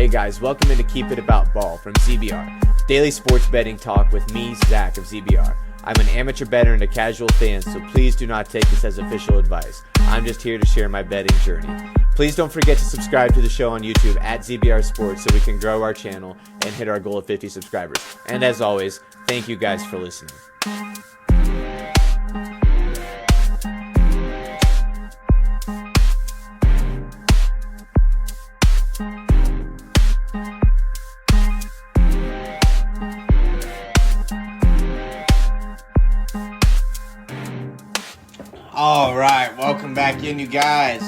Hey guys, welcome into Keep It About Ball from ZBR, daily sports betting talk with me, Zach of ZBR. I'm an amateur bettor and a casual fan, so please do not take this as official advice. I'm just here to share my betting journey. Please don't forget to subscribe to the show on YouTube at ZBR Sports so we can grow our channel and hit our goal of 50 subscribers. And as always, thank you guys for listening. All right, welcome back in, you guys.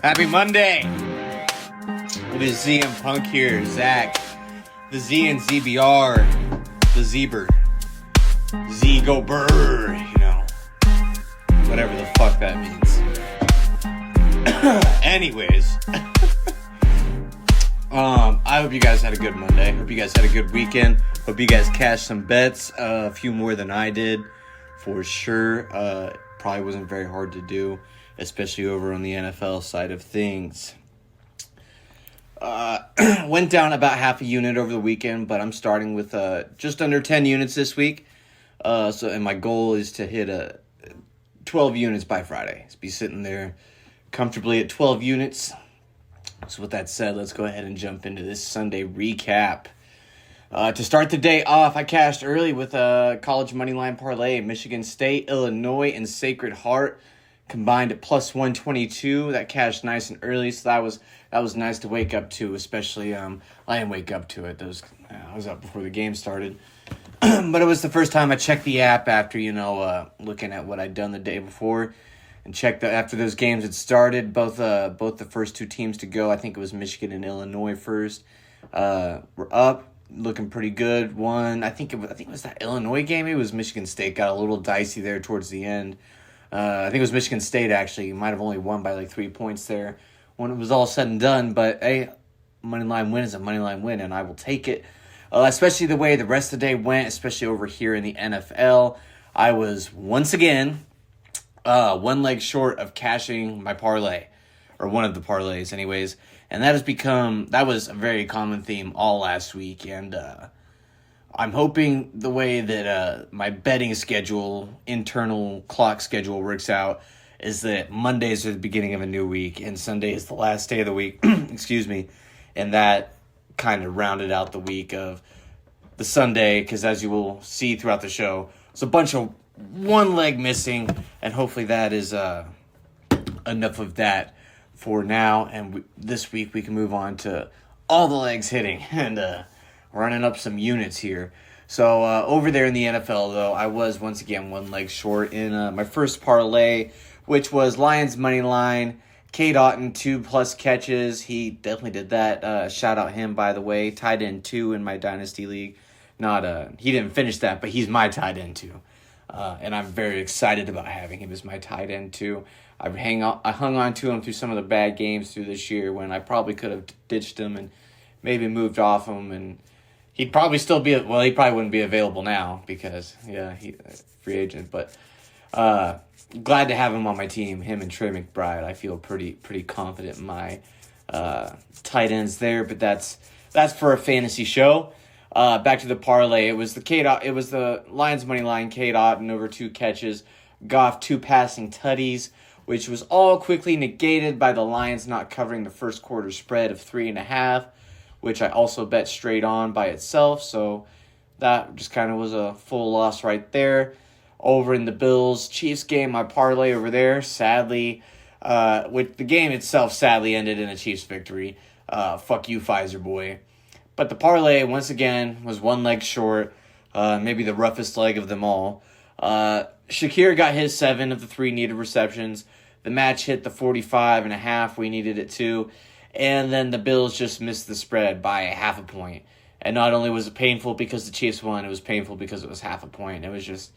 Happy Monday. It is ZM Punk here, Zach, the Z and ZBR, the Zeber, Z go burr, whatever the fuck that means. Anyways, I hope you guys had a good Monday. Hope you guys had a good weekend. Hope you guys cashed some bets, a few more than I did, for sure. Probably wasn't very hard to do, especially over on the NFL side of things. Went down about half a unit over the weekend, but I'm starting with just under 10 units this week. And my goal is to hit 12 units by Friday. So be sitting there comfortably at 12 units. So with that said, let's go ahead and jump into this Sunday recap. To start the day off, I cashed early with a college moneyline parlay. Michigan State, Illinois, and Sacred Heart combined at plus 122. That cashed nice and early, so that was nice to wake up to. Especially, I didn't wake up to it. I was up before the game started, but it was the first time I checked the app after looking at what I'd done the day before, and checked after those games had started. Both the first two teams to go. I think it was Michigan and Illinois first. Were up. Looking pretty good. I think it was that Illinois game. Maybe it was Michigan State. Got a little dicey there towards the end. I think it was Michigan State, actually. Might have only won by like 3 points there when it was all said and done. But, hey, moneyline win is a moneyline win, and I will take it. Especially the way the rest of the day went, especially over here in the NFL. I was, once again, one leg short of cashing my parlay. Or one of the parlays, anyways. And that was a very common theme all last week. And I'm hoping the way that my betting schedule, internal clock schedule works out, is that Mondays are the beginning of a new week and Sunday is the last day of the week. Excuse me. And that kind of rounded out the week of the Sunday, because as you will see throughout the show, it's a bunch of one leg missing. And hopefully that is enough of that for now, and this week we can move on to all the legs hitting and running up some units here. So over there in the NFL, though, I was once again one leg short in my first parlay, which was Lions money line. Cade Otton 2+ catches. He definitely did that. Shout out him, by the way. Tight end 2 in my dynasty league. He didn't finish that, but he's my tight end 2, and I'm very excited about having him as my tight end 2. I hung on to him through some of the bad games through this year when I probably could have ditched him and maybe moved off him, and he'd probably still he probably wouldn't be available now because, he's a free agent, but glad to have him on my team, him and Trey McBride. I feel pretty confident in my tight ends there, but that's for a fantasy show. Back to the parlay. It was the Lions money line, Cade Otton over 2 catches, Goff 2 passing tutties, which was all quickly negated by the Lions not covering the first quarter spread of 3.5, which I also bet straight on by itself. So that just kind of was a full loss right there. Over in the Bills-Chiefs game, my parlay over there, sadly, with the game itself sadly ended in a Chiefs victory. Fuck you, Pfizer boy. But the parlay, once again, was one leg short, maybe the roughest leg of them all. Shakir got his 7 of the 3 needed receptions. The match hit the 45.5. We needed it too. And then the Bills just missed the spread by half a point. And not only was it painful because the Chiefs won, it was painful because it was half a point. It was just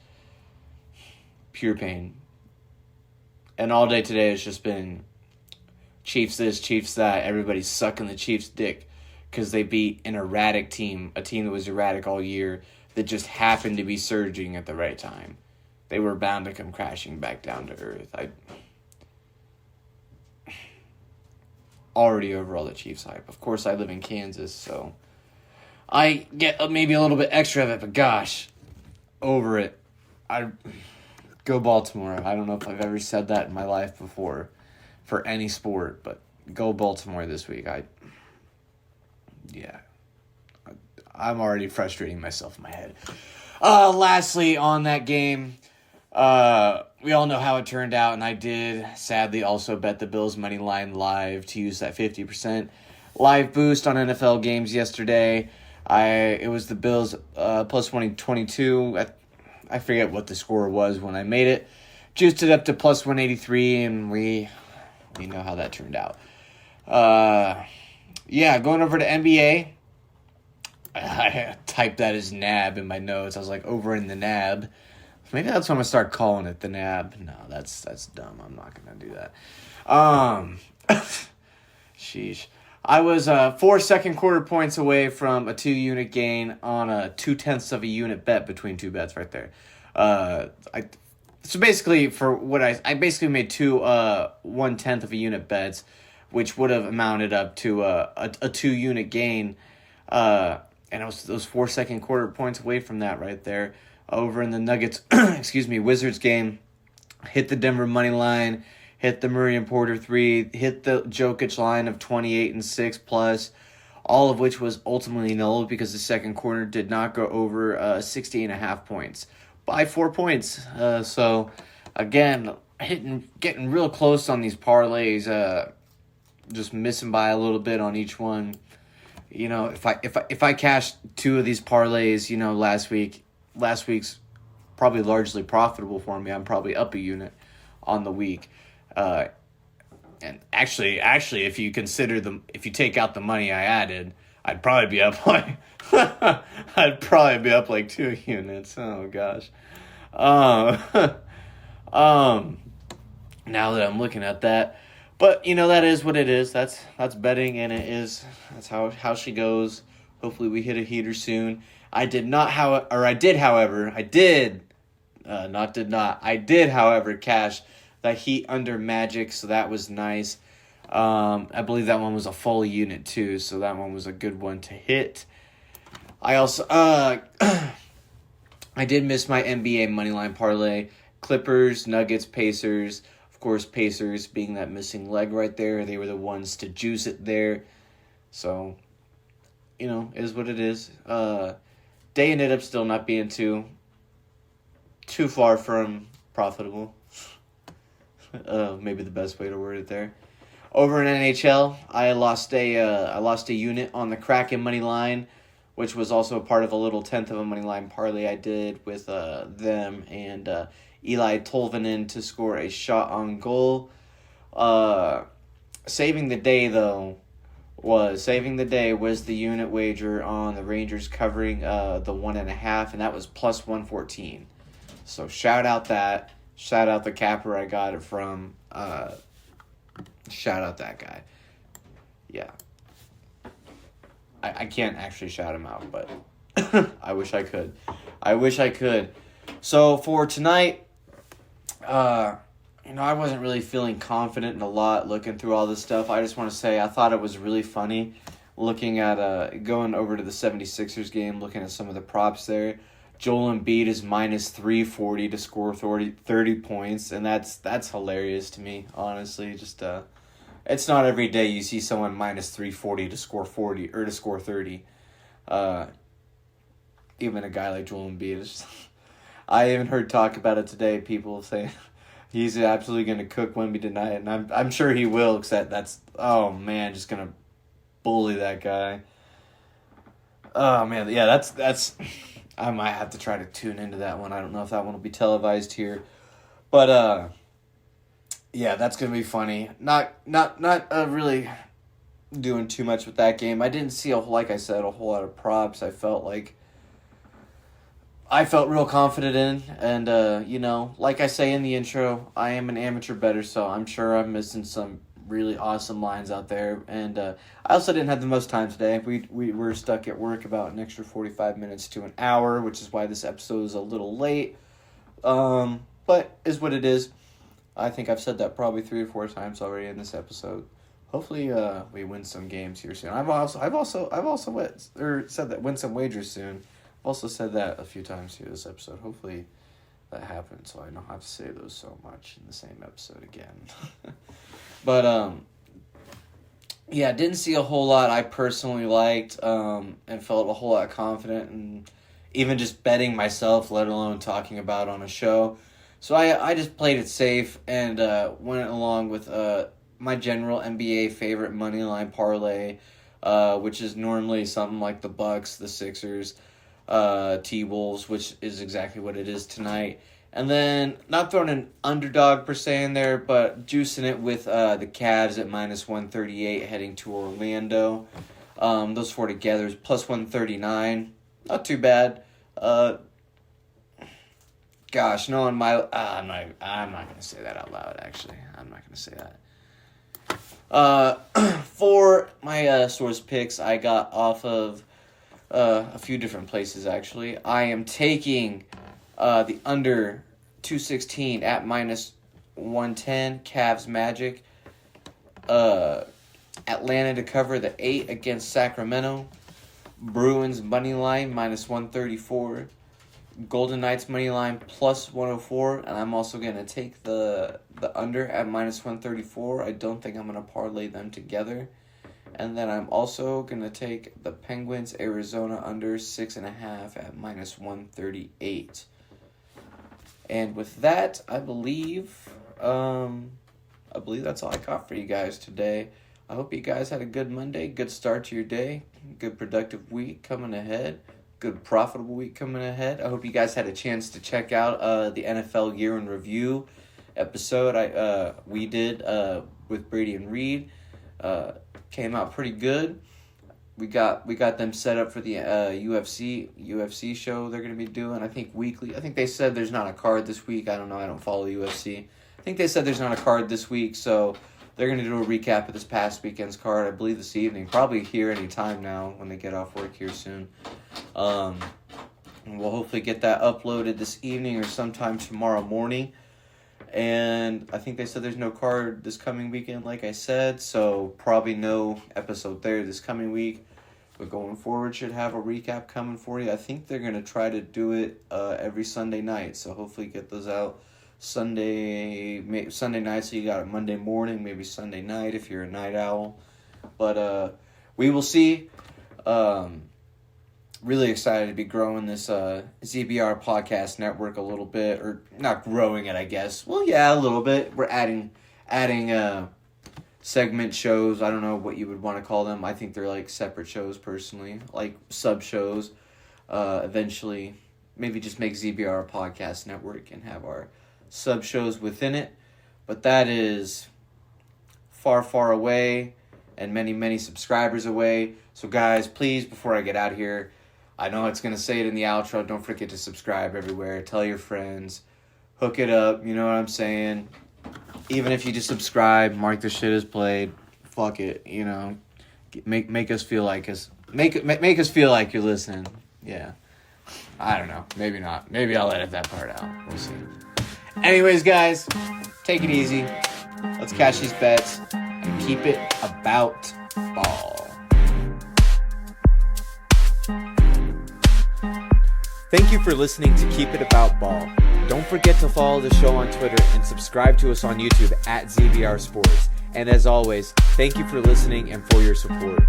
pure pain. And all day today has just been Chiefs this, Chiefs that. Everybody's sucking the Chiefs' dick because they beat an erratic team, a team that was erratic all year, that just happened to be surging at the right time. They were bound to come crashing back down to earth. already over all the Chiefs hype. Of course, I live in Kansas, so I get maybe a little bit extra of it, but gosh, over it. I go Baltimore. I don't know if I've ever said that in my life before for any sport, but go Baltimore this week. I'm already frustrating myself in my head. Lastly, on that game, we all know how it turned out, and I did sadly also bet the Bills money line live to use that 50% live boost on NFL games yesterday. It was the Bills plus 122. I forget what the score was when I made it. Juiced it up to plus 183, and we know how that turned out. Going over to NBA. I typed that as NAB in my notes. I was like, over in the NAB. Maybe that's what I'm going to start calling it, the NAB. No, that's dumb. I'm not going to do that. Sheesh. I was 4 second quarter points away from a 2-unit gain on a 0.2 of a unit bet between two bets right there. So basically, for what I basically made two 1/10 of a unit bets, which would have amounted up to a 2-unit gain. And I was those 4 second quarter points away from that right there. Over in the Nuggets, Wizards game, hit the Denver money line, hit the Murray and Porter 3, hit the Jokic line of 28 and 6 plus, all of which was ultimately null because the second quarter did not go over 60.5 points by 4 points. So again, getting real close on these parlays, just missing by a little bit on each one. You know, if I cashed 2 of these parlays, you know, last week's probably largely profitable for me. I'm probably up a unit on the week. And actually, if you take out the money I added, I'd probably be up like, like 2 units. Oh gosh. Now that I'm looking at that. But, you know, that is what it is. That's betting, and that's how she goes. Hopefully we hit a heater soon. I did, however, cash that Heat under Magic, so that was nice. I believe that one was a full unit, too, so that one was a good one to hit. I also, I did miss my NBA moneyline parlay. Clippers, Nuggets, Pacers. Of course, Pacers being that missing leg right there, they were the ones to juice it there. So, you know, it is what it is. Day ended up still not being too far from profitable. Maybe the best way to word it there. Over in NHL, I lost a unit on the Kraken money line, which was also a part of a little 1/10 of a money line parlay I did with them and Eli Tolvanen to score a shot on goal. Saving the day was the unit wager on the Rangers covering the 1.5, and that was plus 114. So shout out the capper I got it from. Shout out that guy. Yeah. I can't actually shout him out, but I wish I could. So for tonight, I wasn't really feeling confident in a lot looking through all this stuff. I just want to say I thought it was really funny looking at going over to the 76ers game, looking at some of the props there. Joel Embiid is minus 340 to score 30 points, and that's hilarious to me, honestly. Just it's not every day you see someone minus 340 to score 40 or to score 30. Even a guy like Joel Embiid. I even heard talk about it today. People saying he's absolutely going to cook Wemby tonight, and I'm sure he will. Except just going to bully that guy. Oh man, yeah, that's. I might have to try to tune into that one. I don't know if that one will be televised here, but yeah, that's gonna be funny. Not really doing too much with that game. I didn't see a whole lot of props. I felt real confident in, and like I say in the intro, I am an amateur bettor, so I'm sure I'm missing some really awesome lines out there. And I also didn't have the most time today. We were stuck at work about an extra 45 minutes to an hour, which is why this episode is a little late. But is what it is. I think I've said that probably 3 or 4 times already in this episode. hopefully we win some games here soon. I've also said that win some wagers soon. I've also said that a few times here this episode. Hopefully that happens, so I don't have to say those so much in the same episode again. But yeah, didn't see a whole lot I personally liked, and felt a whole lot confident, and even just betting myself, let alone talking about on a show. So I just played it safe and went along with my general NBA favorite moneyline parlay, which is normally something like the Bucks, the Sixers, T-Wolves, which is exactly what it is tonight. And then, not throwing an underdog per se in there, but juicing it with the Cavs at minus 138 heading to Orlando. Those four together is plus 139. Not too bad. Gosh, knowing my... I'm not going to say that out loud, actually. I'm not going to say that. For my source picks, I got off of a few different places, actually. I am taking the under 216 at minus 110, Cavs Magic. Atlanta to cover the 8 against Sacramento. Bruins money line minus 134. Golden Knights money line plus 104, and I'm also going to take the under at minus 134. I don't think I'm going to parlay them together. And then I'm also going to take the Penguins Arizona under 6.5 at minus 138. And with that, I believe that's all I got for you guys today. I hope you guys had a good Monday, good start to your day, good productive week coming ahead, good profitable week coming ahead. I hope you guys had a chance to check out the NFL Year in Review episode we did with Brady and Reed. Came out pretty good. We got them set up for the UFC show they're going to be doing, I think, weekly. I think they said there's not a card this week. I don't know. I don't follow UFC. I think they said there's not a card this week, so they're going to do a recap of this past weekend's card, I believe, this evening. Probably here any time now when they get off work here soon. And we'll hopefully get that uploaded this evening or sometime tomorrow morning. And I think they said there's no card this coming weekend, like I said, so probably no episode there this coming week. But going forward, should have a recap coming for you. I think they're going to try to do it every Sunday night, so hopefully get those out Sunday night, so you got it Monday morning, maybe Sunday night if you're a night owl. But we will see. Really excited to be growing this ZBR podcast network a little bit, or not growing it, I guess. Well, yeah, a little bit. We're adding segment shows. I don't know what you would want to call them. I think they're like separate shows personally, like sub shows. Eventually, maybe just make ZBR a podcast network and have our sub shows within it. But that is far, far away and many, many subscribers away. So guys, please, before I get out of here, I know it's going to say it in the outro. Don't forget to subscribe everywhere. Tell your friends. Hook it up. You know what I'm saying? Even if you just subscribe, mark the shit as played. Fuck it. You know, make us feel like make us feel like you're listening. Yeah. I don't know. Maybe not. Maybe I'll edit that part out. We'll see. Anyways, guys, take it easy. Let's cash these bets and keep it about ball. Thank you for listening to Keep It About Ball. Don't forget to follow the show on Twitter and subscribe to us on YouTube at ZBR Sports. And as always, thank you for listening and for your support.